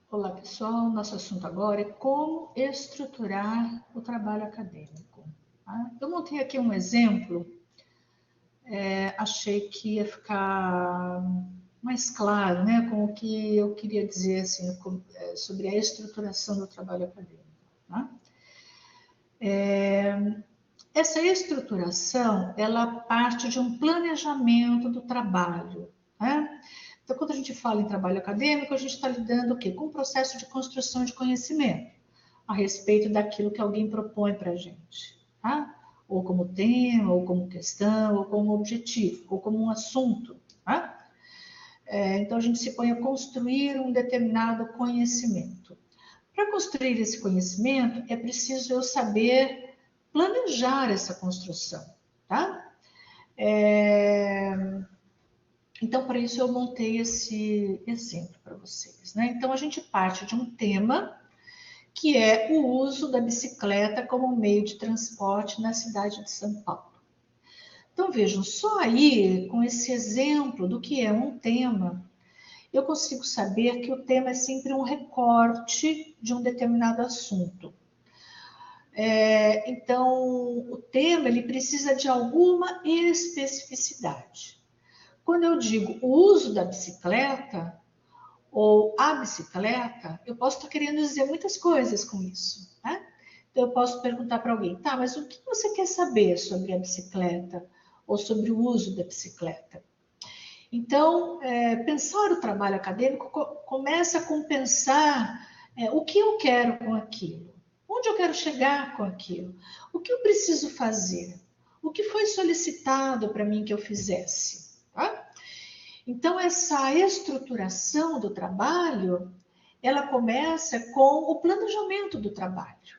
Olá, pessoal. Nosso assunto agora é como estruturar o trabalho acadêmico. Tá? Eu montei aqui um exemplo, achei que ia ficar mais claro, né, com o que eu queria dizer assim, sobre a estruturação do trabalho acadêmico. Tá? Essa estruturação, ela parte de um planejamento do trabalho. Né? Então, quando a gente fala em trabalho acadêmico, a gente está lidando o quê? Com o processo de construção de conhecimento a respeito daquilo que alguém propõe para a gente, tá? Ou como tema, ou como questão, ou como objetivo, ou como um assunto, tá? Então, a gente se põe a construir um determinado conhecimento. Para construir esse conhecimento, é preciso eu saber planejar essa construção, tá? Então, para isso, eu montei esse exemplo para vocês, né? Então, a gente parte de um tema que é o uso da bicicleta como meio de transporte na cidade de São Paulo. Então, vejam, só aí, com esse exemplo do que é um tema, eu consigo saber que o tema é sempre um recorte de um determinado assunto. Então, o tema ele precisa de alguma especificidade. Quando eu digo o uso da bicicleta ou a bicicleta, eu posso estar querendo dizer muitas coisas com isso, né? Então, eu posso perguntar para alguém, tá, mas o que você quer saber sobre a bicicleta ou sobre o uso da bicicleta? Então, pensar o trabalho acadêmico começa com pensar o que eu quero com aquilo, onde eu quero chegar com aquilo, o que eu preciso fazer, o que foi solicitado para mim que eu fizesse, tá? Então, essa estruturação do trabalho, ela começa com o planejamento do trabalho.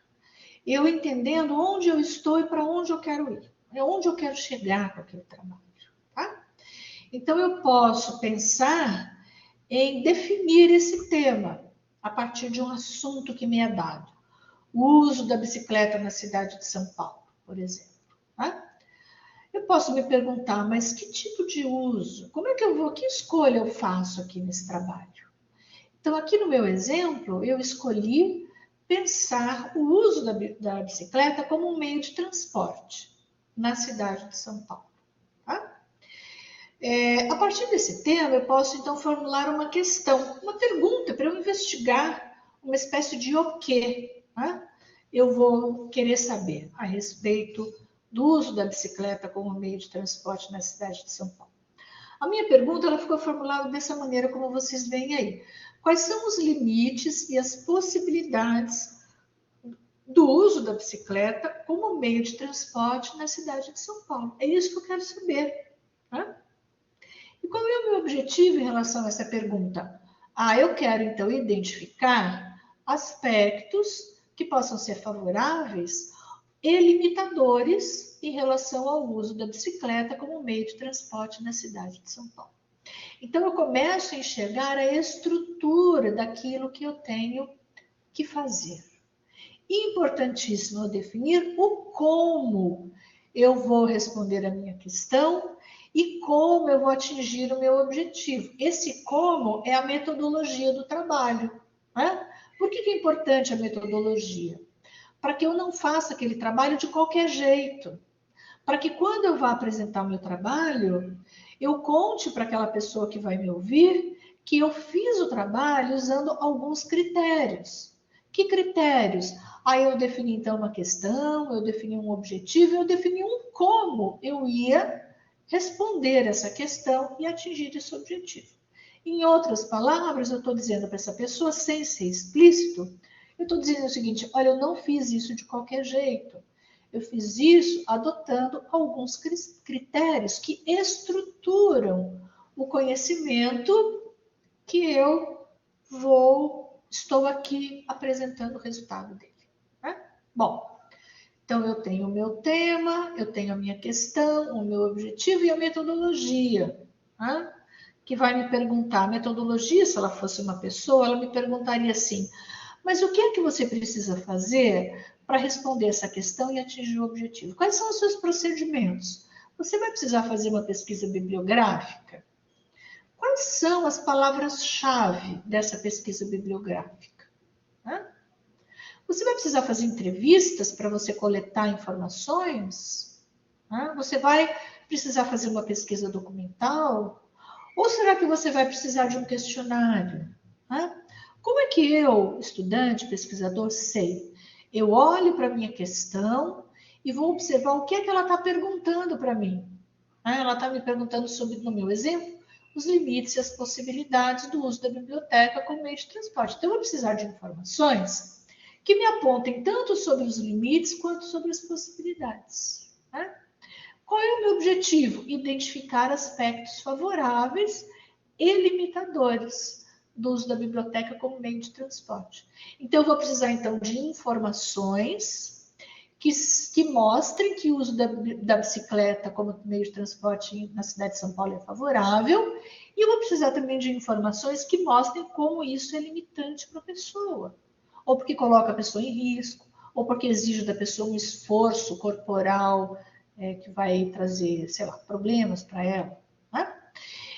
Eu entendendo onde eu estou e para onde eu quero ir, onde eu quero chegar com aquele trabalho, tá? Então, eu posso pensar em definir esse tema a partir de um assunto que me é dado. O uso da bicicleta na cidade de São Paulo, por exemplo, tá? Eu posso me perguntar, mas que tipo de uso? Como é que eu vou? Que escolha eu faço aqui nesse trabalho? Então, aqui no meu exemplo, eu escolhi pensar o uso da bicicleta como um meio de transporte na cidade de São Paulo. Tá? A partir desse tema, eu posso então formular uma questão, uma pergunta para eu investigar uma espécie de o quê. Tá? Eu vou querer saber a respeito do uso da bicicleta como meio de transporte na cidade de São Paulo. A minha pergunta ela ficou formulada dessa maneira como vocês veem aí. Quais são os limites e as possibilidades do uso da bicicleta como meio de transporte na cidade de São Paulo? É isso que eu quero saber. Né? E qual é o meu objetivo em relação a essa pergunta? Eu quero então identificar aspectos que possam ser favoráveis e limitadores em relação ao uso da bicicleta como meio de transporte na cidade de São Paulo. Então, eu começo a enxergar a estrutura daquilo que eu tenho que fazer. Importantíssimo eu definir o como eu vou responder a minha questão e como eu vou atingir o meu objetivo. Esse como é a metodologia do trabalho. Né? Por que é importante a metodologia? Para que eu não faça aquele trabalho de qualquer jeito. Para que quando eu vá apresentar o meu trabalho, eu conte para aquela pessoa que vai me ouvir que eu fiz o trabalho usando alguns critérios. Que critérios? Eu defini então uma questão, eu defini um objetivo, eu defini um como eu ia responder essa questão e atingir esse objetivo. Em outras palavras, eu estou dizendo para essa pessoa, sem ser explícito, eu estou dizendo o seguinte, olha, eu não fiz isso de qualquer jeito. Eu fiz isso adotando alguns critérios que estruturam o conhecimento que eu estou aqui apresentando o resultado dele. Né? Bom, então eu tenho o meu tema, eu tenho a minha questão, o meu objetivo e a metodologia. Né? Que vai me perguntar, a metodologia, se ela fosse uma pessoa, ela me perguntaria assim, mas o que é que você precisa fazer para responder essa questão e atingir o objetivo? Quais são os seus procedimentos? Você vai precisar fazer uma pesquisa bibliográfica? Quais são as palavras-chave dessa pesquisa bibliográfica? Né? Você vai precisar fazer entrevistas para você coletar informações? Né? Você vai precisar fazer uma pesquisa documental? Ou será que você vai precisar de um questionário? Né? Como é que eu, estudante, pesquisador, sei? Eu olho para a minha questão e vou observar o que é que ela está perguntando para mim. Ela está me perguntando sobre, no meu exemplo, os limites e as possibilidades do uso da biblioteca como meio de transporte. Então, eu vou precisar de informações que me apontem tanto sobre os limites quanto sobre as possibilidades. Né? Qual é o meu objetivo? Identificar aspectos favoráveis e limitadores do uso da biblioteca como meio de transporte. Então, eu vou precisar, então, de informações que mostrem que o uso da bicicleta como meio de transporte na cidade de São Paulo é favorável, e eu vou precisar também de informações que mostrem como isso é limitante para a pessoa, ou porque coloca a pessoa em risco, ou porque exige da pessoa um esforço corporal que vai trazer, sei lá, problemas para ela. Né?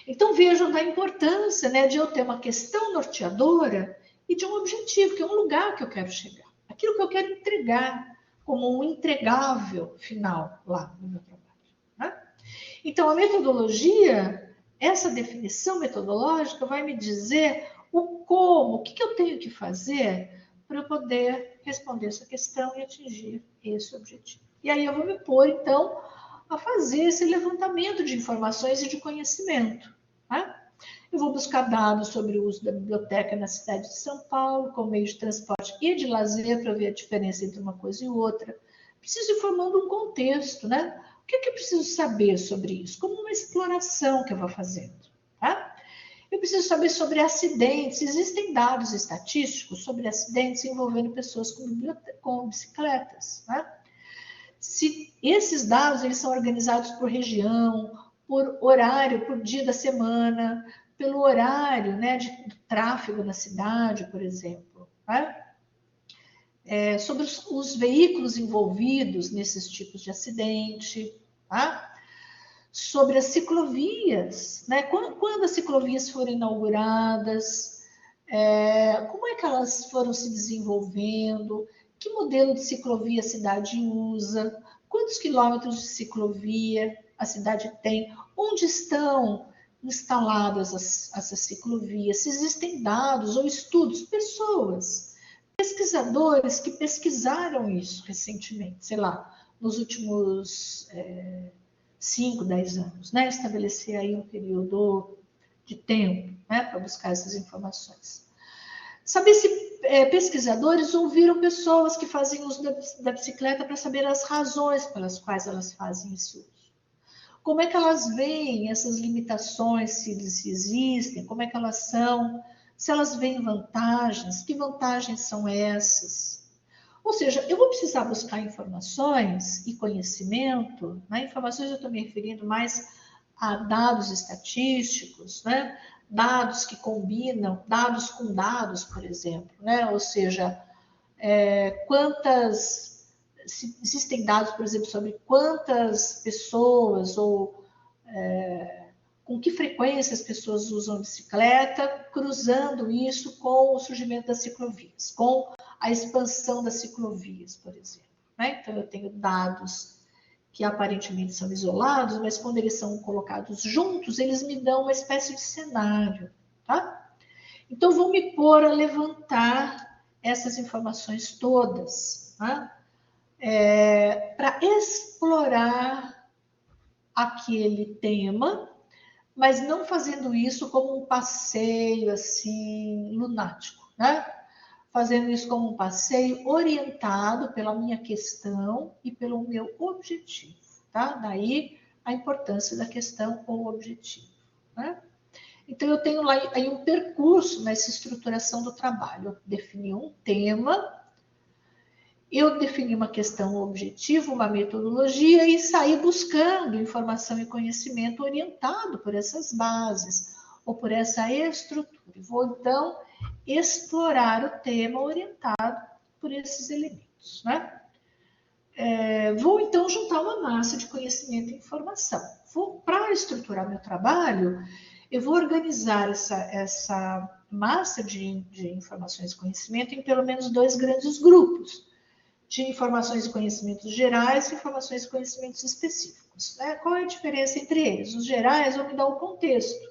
Então vejam da importância, né, de eu ter uma questão norteadora e de um objetivo, que é um lugar que eu quero chegar, aquilo que eu quero entregar como um entregável final lá no meu trabalho. Né? Então, a metodologia, essa definição metodológica vai me dizer o como, o que eu tenho que fazer para eu poder responder essa questão e atingir esse objetivo. E aí eu vou me pôr, então, a fazer esse levantamento de informações e de conhecimento. Né? Eu vou buscar dados sobre o uso da biblioteca na cidade de São Paulo, como meio de transporte e de lazer, para ver a diferença entre uma coisa e outra. Preciso ir formando um contexto, né? O que é que eu preciso saber sobre isso? Como uma exploração que eu vou fazendo, tá? Eu preciso saber sobre acidentes. Existem dados estatísticos sobre acidentes envolvendo pessoas com bicicletas, né? Se esses dados eles são organizados por região, por horário, por dia da semana, pelo horário, né, de tráfego na cidade, por exemplo. Né? Sobre os veículos envolvidos nesses tipos de acidente. Tá? Sobre as ciclovias. Né? Quando as ciclovias foram inauguradas, como é que elas foram se desenvolvendo, que modelo de ciclovia a cidade usa, quantos quilômetros de ciclovia a cidade tem, onde estão instaladas essas ciclovias, se existem dados ou estudos, pessoas, pesquisadores que pesquisaram isso recentemente, sei lá, nos últimos 5, 10 anos, né? Estabelecer aí um período de tempo, né, para buscar essas informações. Saber se pesquisadores ouviram pessoas que fazem uso da bicicleta para saber as razões pelas quais elas fazem esse uso. Como é que elas veem essas limitações, se existem, como é que elas são, se elas veem vantagens, que vantagens são essas? Ou seja, eu vou precisar buscar informações e conhecimento, né? Informações eu estou me referindo mais a dados estatísticos, né? Dados que combinam, dados com dados, por exemplo, né? Ou seja, existem dados, por exemplo, sobre quantas pessoas ou com que frequência as pessoas usam bicicleta, cruzando isso com o surgimento das ciclovias, com a expansão das ciclovias, por exemplo. Né? Então, eu tenho dados que aparentemente são isolados, mas quando eles são colocados juntos, eles me dão uma espécie de cenário. Tá? Então, vou me pôr a levantar essas informações todas, tá? Para explorar aquele tema, mas não fazendo isso como um passeio assim lunático, né? Fazendo isso como um passeio orientado pela minha questão e pelo meu objetivo, tá? Daí a importância da questão ou objetivo, né? Então eu tenho lá aí um percurso nessa estruturação do trabalho. Eu defini um tema, eu defini uma questão objetiva, uma metodologia e saí buscando informação e conhecimento orientado por essas bases ou por essa estrutura. Vou então explorar o tema orientado por esses elementos, né? Vou então juntar uma massa de conhecimento e informação. Para estruturar meu trabalho, eu vou organizar essa massa de informações e conhecimento em pelo menos 2 grandes grupos, de informações e conhecimentos gerais e informações e conhecimentos específicos. Né? Qual é a diferença entre eles? Os gerais vão me dar o contexto.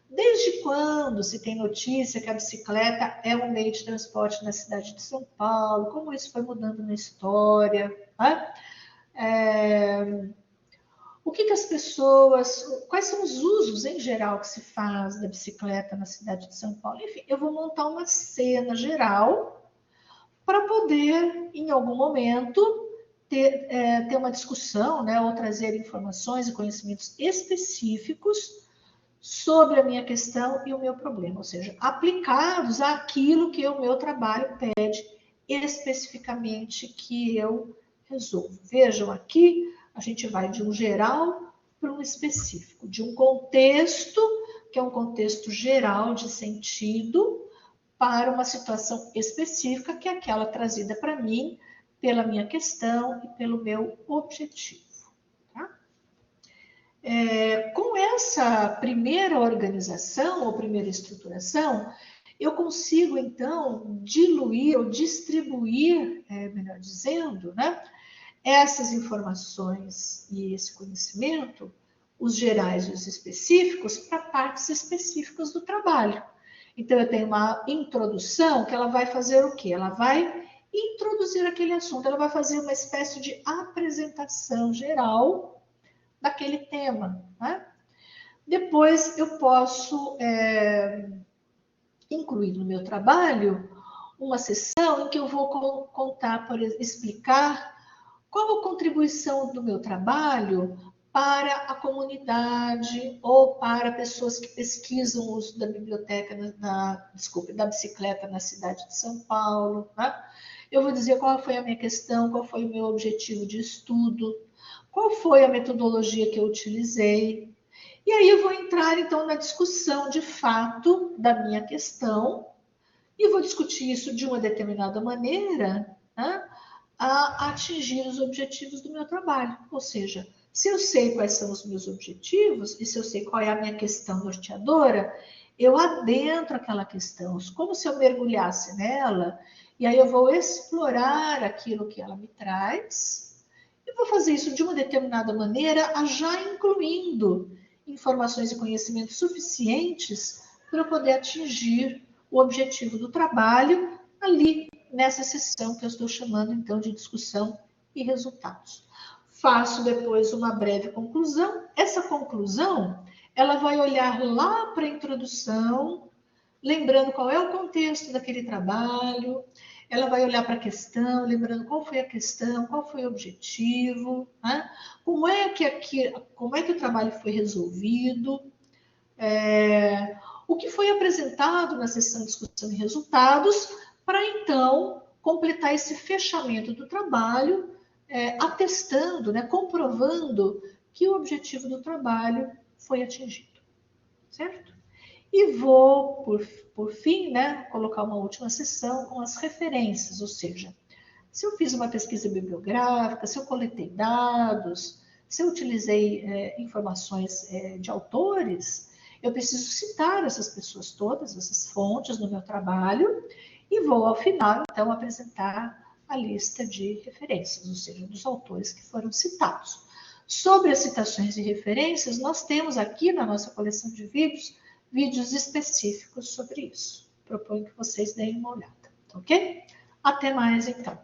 Desde quando se tem notícia que a bicicleta é um meio de transporte na cidade de São Paulo? Como isso foi mudando na história? Né? O que as pessoas... Quais são os usos, em geral, que se faz da bicicleta na cidade de São Paulo? Enfim, eu vou montar uma cena geral para poder, em algum momento, ter uma discussão, né, ou trazer informações e conhecimentos específicos sobre a minha questão e o meu problema, ou seja, aplicados àquilo que o meu trabalho pede especificamente que eu resolvo. Vejam aqui, a gente vai de um geral para um específico, de um contexto, que é um contexto geral de sentido, para uma situação específica, que é aquela trazida para mim pela minha questão e pelo meu objetivo. Com essa primeira organização ou primeira estruturação, eu consigo, então, diluir ou distribuir, melhor dizendo, né, essas informações e esse conhecimento, os gerais e os específicos, para partes específicas do trabalho. Então, eu tenho uma introdução que ela vai fazer o quê? Ela vai introduzir aquele assunto, ela vai fazer uma espécie de apresentação geral daquele tema. Né? Depois eu posso incluir no meu trabalho uma sessão em que eu vou contar, explicar qual a contribuição do meu trabalho para a comunidade ou para pessoas que pesquisam o uso da biblioteca, da bicicleta na cidade de São Paulo. Né? Eu vou dizer qual foi a minha questão, qual foi o meu objetivo de estudo, qual foi a metodologia que eu utilizei. E aí eu vou entrar, então, na discussão de fato da minha questão e vou discutir isso de uma determinada maneira, né, a atingir os objetivos do meu trabalho. Ou seja, se eu sei quais são os meus objetivos e se eu sei qual é a minha questão norteadora, eu adentro aquela questão, como se eu mergulhasse nela, e aí eu vou explorar aquilo que ela me traz, e vou fazer isso de uma determinada maneira, já incluindo informações e conhecimentos suficientes para eu poder atingir o objetivo do trabalho ali nessa sessão que eu estou chamando então de discussão e resultados. Faço depois uma breve conclusão. Essa conclusão, ela vai olhar lá para a introdução, lembrando qual é o contexto daquele trabalho, ela vai olhar para a questão, lembrando qual foi a questão, qual foi o objetivo, né? como é que o trabalho foi resolvido, o que foi apresentado na sessão de discussão e resultados, para então completar esse fechamento do trabalho, atestando, né, comprovando que o objetivo do trabalho foi atingido, certo? E vou, por fim, né, colocar uma última sessão com as referências, ou seja, se eu fiz uma pesquisa bibliográfica, se eu coletei dados, se eu utilizei informações de autores, eu preciso citar essas pessoas todas, essas fontes no meu trabalho, e vou, ao final, então, apresentar a lista de referências, ou seja, dos autores que foram citados. Sobre as citações e referências, nós temos aqui na nossa coleção de vídeos específicos sobre isso. Proponho que vocês deem uma olhada, ok? Até mais, então.